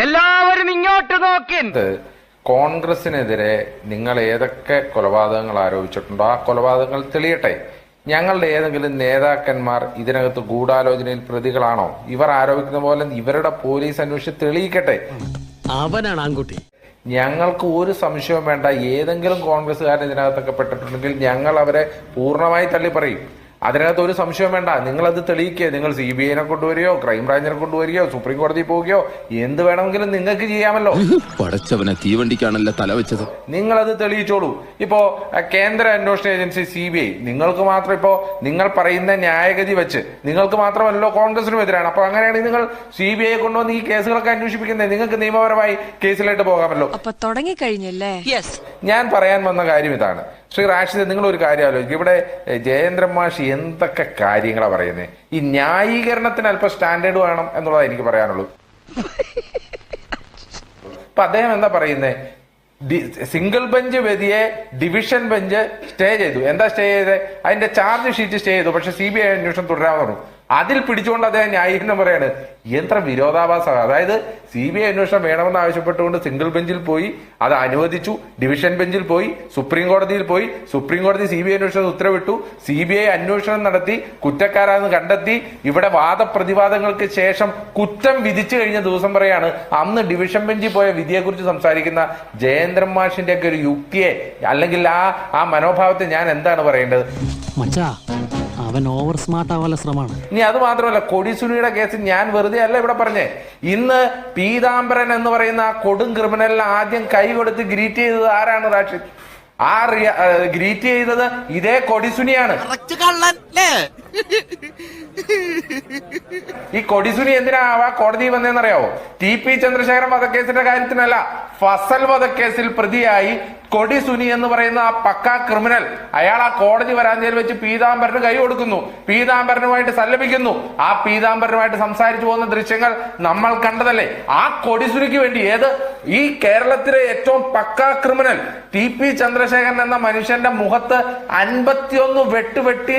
എല്ലാവരും ഇങ്ങോട്ട് നോക്കി. കോൺഗ്രസിനെതിരെ നിങ്ങൾ ഏതൊക്കെ കൊലപാതകങ്ങൾ ആരോപിച്ചിട്ടുണ്ടോ ആ കൊലപാതകങ്ങൾ തെളിയട്ടെ. ഞങ്ങളുടെ ഏതെങ്കിലും നേതാക്കന്മാർ ഇതിനകത്ത് ഗൂഢാലോചനയിൽ പ്രതികളാണോ? ഇവർ ആരോപിക്കുന്ന പോലെ ഇവരുടെ പോലീസ് അന്വേഷിച്ച് തെളിയിക്കട്ടെ. അവനാണ് ആൺകുട്ടി. ഞങ്ങൾക്ക് ഒരു സംശയവും വേണ്ട. ഏതെങ്കിലും കോൺഗ്രസ്സുകാരൻ ഇതിനകത്തൊക്കെ പെട്ടിട്ടുണ്ടെങ്കിൽ ഞങ്ങൾ അവരെ പൂർണ്ണമായി തള്ളി പറയും. അതിനകത്ത് ഒരു സംശയം വേണ്ട. നിങ്ങളത് തെളിയിക്കുക. നിങ്ങൾ CBIനെ കൊണ്ടുവരികയോ ക്രൈംബ്രാഞ്ചിനെ കൊണ്ടുവരികയോ സുപ്രീം കോടതി പോവുകയോ എന്ത് വേണമെങ്കിലും നിങ്ങൾക്ക് ചെയ്യാമല്ലോ. പടച്ചവനെ തീവണ്ടിക്കാണല്ലോ തല വെച്ചത്. നിങ്ങളത് തെളിയിച്ചോളൂ. ഇപ്പോ കേന്ദ്ര അന്വേഷണ ഏജൻസി CBI നിങ്ങൾക്ക് മാത്രം ഇപ്പോ നിങ്ങൾ പറയുന്ന ന്യായഗതി വെച്ച് നിങ്ങൾക്ക് മാത്രമല്ലോ കോൺഗ്രസിനും എതിരാണ്. അപ്പൊ അങ്ങനെയാണെങ്കിൽ നിങ്ങൾ CBI കൊണ്ടുവന്ന് ഈ കേസുകളൊക്കെ അന്വേഷിപ്പിക്കുന്നത് നിങ്ങൾക്ക് നിയമപരമായി കേസിലായിട്ട് പോകാമല്ലോ. അപ്പൊ തുടങ്ങിക്കഴിഞ്ഞല്ലേ? ഞാൻ പറയാൻ വന്ന കാര്യം ഇതാണ്. ശ്രീ റാഷിദ്, നിങ്ങൾ ഒരു കാര്യം ആലോചിക്കും. ഇവിടെ ജയേന്ദ്രൻ മാഷ് എന്തൊക്കെ കാര്യങ്ങളാണ് പറയുന്നത്. ഈ ന്യായീകരണത്തിന് അല്പം സ്റ്റാൻഡേർഡ് വേണം എന്നുള്ളതാണ് എനിക്ക് പറയാനുള്ളൂ. ഇപ്പൊ അദ്ദേഹം എന്താ പറയുന്നത്? സിംഗിൾ ബെഞ്ച് വിധിയെ ഡിവിഷൻ ബെഞ്ച് സ്റ്റേ ചെയ്തു. എന്താ സ്റ്റേ ചെയ്തത്? അതിന്റെ ചാർജ് ഷീറ്റ് സ്റ്റേ ചെയ്തു. പക്ഷെ CBI അന്വേഷണം തുടരാമെന്ന് പറഞ്ഞു. അതിൽ പിടിച്ചുകൊണ്ട് അദ്ദേഹം ന്യായീകരണം പറയാണ്. എത്ര വിരോധാഭാസമാണ്. അതായത് CBI അന്വേഷണം വേണമെന്ന് ആവശ്യപ്പെട്ടുകൊണ്ട് സിംഗിൾ ബെഞ്ചിൽ പോയി, അത് അനുവദിച്ചു. ഡിവിഷൻ ബെഞ്ചിൽ പോയി, സുപ്രീം കോടതിയിൽ പോയി. സുപ്രീം കോടതി CBI അന്വേഷണം ഉത്തരവിട്ടു. CBI അന്വേഷണം നടത്തി കുറ്റക്കാരാണെന്ന് കണ്ടെത്തി. ഇവിടെ വാദപ്രതിവാദങ്ങൾക്ക് ശേഷം കുറ്റം വിധിച്ചു കഴിഞ്ഞ ദിവസം പറയാണ് അന്ന് ഡിവിഷൻ ബെഞ്ചിൽ പോയ വിധിയെക്കുറിച്ച് സംസാരിക്കുന്ന ജയേന്ദ്രൻ മാഷിന്റെ ഒക്കെ ഒരു യുക്തിയെ അല്ലെങ്കിൽ ആ മനോഭാവത്തെ ഞാൻ എന്താണ് പറയേണ്ടത്? അവൻ ഓവർ സ്മാർട്ട് ആവാനുള്ള ശ്രമമാണ്. ഇനി അത് മാത്രമല്ല, കൊടിസുനിയുടെ കേസ് ഞാൻ വെറുതെ അല്ല ഇവിടെ പറഞ്ഞേ. ഇന്ന് പീതാംബരൻ എന്ന് പറയുന്ന ആ കൊടും ക്രിമിനലിനെ ആദ്യം കൈ കൊടുത്ത് ഗ്രീറ്റ് ചെയ്തത് ആരാണ് റാഷിദ്? ഗ്രീറ്റ് ചെയ്തത് ഇതേ കൊടിസുനിയാണ്. ഈ കൊടിസുനി എന്തിനാ കോടതി വന്നതെന്നറിയാവോ? TP ചന്ദ്രശേഖരൻ വധക്കേസിന്റെ കാര്യത്തിനല്ല, ഫസൽ വധക്കേസിൽ പ്രതിയായി കൊടിസുനി എന്ന് പറയുന്ന ആ പക്കാ ക്രിമിനൽ അയാൾ ആ കോടതി വരാന്തയിൽ വെച്ച് പീതാംബരന് കൈ കൊടുക്കുന്നു, പീതാംബരനുമായിട്ട് സല്ലപിക്കുന്നു. ആ പീതാംബരനുമായിട്ട് സംസാരിച്ചു പോകുന്ന ദൃശ്യങ്ങൾ നമ്മൾ കണ്ടതല്ലേ? ആ കൊടിസുനിക്ക് വേണ്ടി ഈ കേരളത്തിലെ ഏറ്റവും പക്കാ ക്രിമിനൽ TP ചന്ദ്രശേഖരൻ എന്ന മനുഷ്യന്റെ മുഖത്ത് 51 വെട്ടി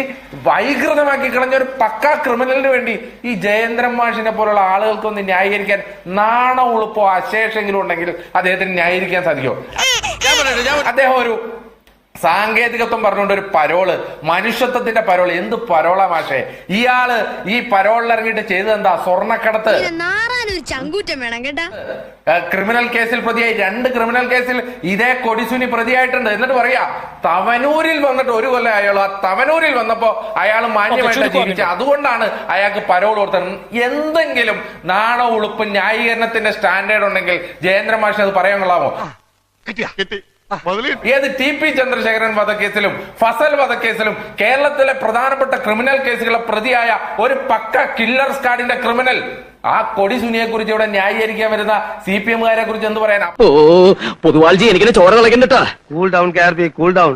വൈകൃതമാക്കി കളഞ്ഞ ഒരു പക്കാ ക്രിമിനലിന് വേണ്ടി ഈ ജയേന്ദ്രൻ മാഷിനെ പോലുള്ള ആളുകൾക്കൊന്ന് ന്യായീകരിക്കാൻ നാണോ ഉളുപ്പോ അശേഷെങ്കിലും ഉണ്ടെങ്കിൽ അദ്ദേഹത്തിന് ന്യായീകരിക്കാൻ സാധിക്കുമോ? അദ്ദേഹം ഒരു സാങ്കേതികത്വം പറഞ്ഞുകൊണ്ട് ഒരു പരോള്, മനുഷ്യത്വത്തിന്റെ പരോള്. എന്ത് പരോളാ മാഷേ? ഇയാള് ഈ പരോളിൽ ഇറങ്ങിയിട്ട് ചെയ്തത് എന്താ? സ്വർണ്ണക്കടത്ത്. ചങ്കൂറ്റം വേണം കേട്ടാ. ക്രിമിനൽ കേസിൽ പ്രതിയായി 2 ക്രിമിനൽ കേസിൽ ഇതേ കൊടിസുനി പ്രതിയായിട്ടുണ്ട്. എന്നിട്ട് പറയാ തവനൂരിൽ വന്നിട്ട് 1 കൊല്ലം അയാൾ ആ തവനൂരിൽ വന്നപ്പോ അയാൾ മാന്യമായിട്ട് ജീവിച്ച അതുകൊണ്ടാണ് അയാൾക്ക് പരോൾ കൊടുത്തത്. എന്തെങ്കിലും നാണോ ഉളുപ്പ് ന്യായീകരണത്തിന്റെ സ്റ്റാൻഡേർഡ് ഉണ്ടെങ്കിൽ ജയേന്ദ്രൻ മാഷിന് അത് പറയാൻ കൊള്ളാമോ? ഏത് TP ചന്ദ്രശേഖരൻ വധക്കേസിലും ഫസൽ വധക്കേസിലും കേരളത്തിലെ പ്രധാനപ്പെട്ട ക്രിമിനൽ കേസുകളെ പ്രതിയായ ഒരു പക്ക കില്ലർ സ്ക്വാഡിന്റെ ക്രിമിനൽ ആ കൊടിസുനിയെ കുറിച്ച് ഇവിടെ ന്യായീകരിക്കാൻ വരുന്ന CPM-കാരെ കുറിച്ച് എന്ത് പറയാനാ? പൊതുവാൾജി എനിക്കിനെ ചോര കളക്കണ്ടട്ടാ. Cool down KRP, cool down.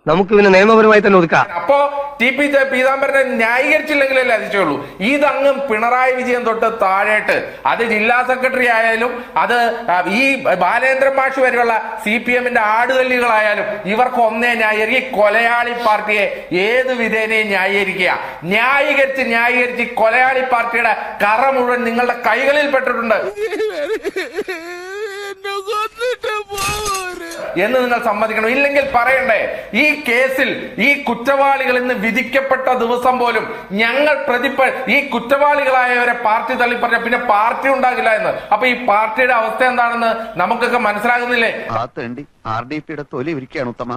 നമുക്ക് പിന്നെ നിയമപരമായി തന്നെ ഒതുക്കാം. അപ്പോ TP പീതാംബരനെ ന്യായീകരിച്ചില്ലെങ്കിലല്ലേ അതിശയുള്ളൂ. ഇതങ്ങ് പിണറായി വിജയൻ തൊട്ട് താഴേട്ട്, അത് ജില്ലാ സെക്രട്ടറി ആയാലും അത് ഈ ബാലേന്ദ്രൻ മാഷ് വരെയുള്ള CPM-ന്റെ ആടുകല്ലികളായാലും ഇവർക്ക് ഒന്നേ ന്യായീകരിക്കുക. കൊലയാളി പാർട്ടിയെ ഏത് വിധേനയും ന്യായീകരിച്ച് കൊലയാളി പാർട്ടിയുടെ കറ മുഴുവൻ നിങ്ങളുടെ കൈകളിൽ പെട്ടിട്ടുണ്ട് എന്ന് നിങ്ങൾ സമ്മതിക്കണം. ഇല്ലെങ്കിൽ പറയണ്ടേ, ഈ കേസിൽ ഈ കുറ്റവാളികൾ ഇന്ന് വിധിക്കപ്പെട്ട ദിവസം പോലും ഞങ്ങൾ ഈ കുറ്റവാളികളായവരെ പാർട്ടി തള്ളിപ്പറഞ്ഞ പിന്നെ പാർട്ടി ഉണ്ടാകില്ല എന്ന്. അപ്പൊ ഈ പാർട്ടിയുടെ അവസ്ഥ എന്താണെന്ന് നമുക്കൊക്കെ മനസ്സിലാകുന്നില്ലേ? RDPയുടെ തൊലി ഇരിക്കുകയാണ് ഉത്തമ.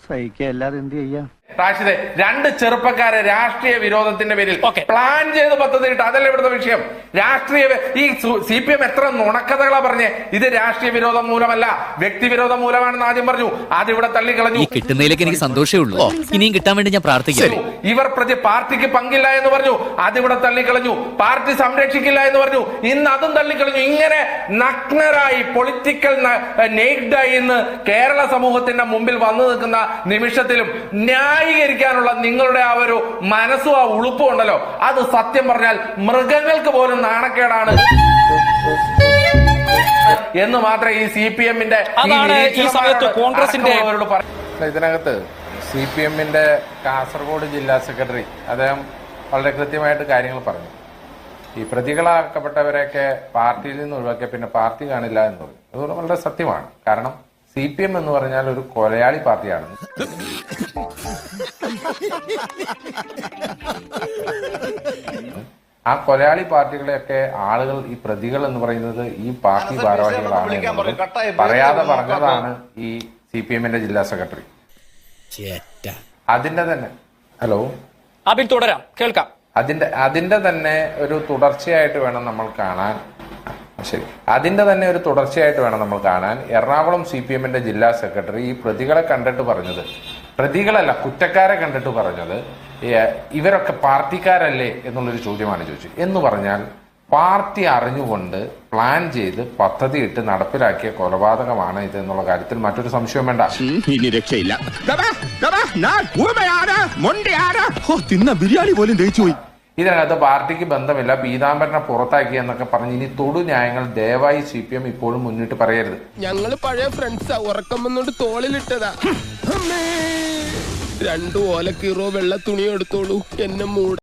സഹിക്കല്ലാതെ എന്ത് ചെയ്യാ? റാഷിദെ, 2 ചെറുപ്പക്കാരെ രാഷ്ട്രീയ വിരോധത്തിന്റെ പേരിൽ പ്ലാൻ ചെയ്ത് പദ്ധതി ഇട്ട്, അതല്ല ഇവിടുത്തെ വിഷയം. ഈ CPM എത്ര നുണക്കഥകളാ പറഞ്ഞേ? ഇത് രാഷ്ട്രീയ വിരോധം മൂലമല്ല, വ്യക്തിവിരോധം മൂലമാണെന്ന് ആദ്യം പറഞ്ഞു. അതിവിടെ തള്ളിക്കളഞ്ഞു. കിട്ടുന്നതിലേക്ക് എനിക്ക് സന്തോഷമേ ഉള്ളൂ. ഇനിയും കിട്ടാൻ വേണ്ടി ഞാൻ പ്രാർത്ഥിക്കുന്നു. ഇവർ പാർട്ടിക്ക് പങ്കില്ല എന്ന് പറഞ്ഞു, അതിവിടെ തള്ളിക്കളഞ്ഞു. പാർട്ടി സംരക്ഷിക്കില്ല എന്ന് പറഞ്ഞു, ഇന്ന് അതും തള്ളിക്കളഞ്ഞു. ഇങ്ങനെ നഗ്നരായി പൊളിറ്റിക്കൽ നെയ്ഡായി ഇന്ന് കേരള സമൂഹത്തിന്റെ മുമ്പിൽ വന്നു നിൽക്കുന്ന നിമിഷത്തിലും ന്യായീകരിക്കാനുള്ള നിങ്ങളുടെ ആ ഒരു മനസ്സും ആ ഉളുപ്പും ഉണ്ടല്ലോ, അത് സത്യം പറഞ്ഞാൽ മൃഗങ്ങൾക്ക് പോലും നാണക്കേടാണ് എന്ന് മാത്രമേ ഈ CPM-ന്റെ ഈ സമയത്ത് കോൺഗ്രസിന്റെ ഇതിനകത്ത് CPM-ന്റെ കാസർഗോഡ് ജില്ലാ സെക്രട്ടറി അദ്ദേഹം വളരെ കൃത്യമായിട്ട് കാര്യങ്ങൾ പറഞ്ഞു. ഈ പ്രതികളാക്കപ്പെട്ടവരെയൊക്കെ പാർട്ടിയിൽ നിന്ന് ഒഴിവാക്കിയ പിന്നെ പാർട്ടി കാണില്ല എന്ന് പറയും. അതുകൊണ്ട് വളരെ സത്യമാണ്. കാരണം CPM എന്ന് പറഞ്ഞാൽ ഒരു കൊലയാളി പാർട്ടിയാണ്. ആ കൊലയാളി പാർട്ടികളെയൊക്കെ ആളുകൾ ഈ പ്രതികൾ എന്ന് പറയുന്നത് ഈ പാർട്ടി ഭാരവാഹികളാണ് എന്നുള്ളത് പറയാതെ പറഞ്ഞതാണ് ഈ CPM-ന്റെ ജില്ലാ സെക്രട്ടറി. അതിന്റെ തന്നെ അബിൻ തുടരാം, കേൾക്കാം. അതിന്റെ തന്നെ ഒരു തുടർച്ചയായിട്ട് വേണം നമ്മൾ കാണാൻ. ശരി, അതിന്റെ തന്നെ ഒരു തുടർച്ചയായിട്ട് വേണം നമ്മൾ കാണാൻ. എറണാകുളം CPM-ന്റെ ജില്ലാ സെക്രട്ടറി ഈ പ്രതികളെ കണ്ടിട്ട് പറഞ്ഞത്, പ്രതികളല്ല കുറ്റക്കാരെ കണ്ടിട്ട് പറഞ്ഞത്, ഇവരൊക്കെ പാർട്ടിക്കാരല്ലേ എന്നുള്ളൊരു ചോദ്യമാണ് ചോദിച്ചത്. എന്ന് പറഞ്ഞാൽ പാർട്ടി അറിഞ്ഞുകൊണ്ട് പ്ലാൻ ചെയ്ത് പദ്ധതിയിട്ട് നടപ്പിലാക്കിയ കൊലപാതകമാണ് ഇത് എന്നുള്ള കാര്യത്തിൽ മറ്റൊരു സംശയവും വേണ്ട. ഇനി രക്ഷയില്ല. തിന്ന ബിരിയാണി പോലും ദഹിച്ചു പോയി. ഇതിനകത്ത് പാർട്ടിക്ക് ബന്ധമില്ല, പീതാംബരനെ പുറത്താക്കി എന്നൊക്കെ പറഞ്ഞ് ഇനി തൊടു ന്യായങ്ങൾ ദയവായി CPM ഇപ്പോഴും മുന്നിട്ട് പറയരുത്. ഞങ്ങള് പഴയ ഫ്രണ്ട്സാ, ഉറക്കം വന്നോണ്ട് തോളിലിട്ടതാ. 2 ഓലക്കീറോ വെള്ള തുണി എടുത്തോളൂ, എന്നെ മൂട.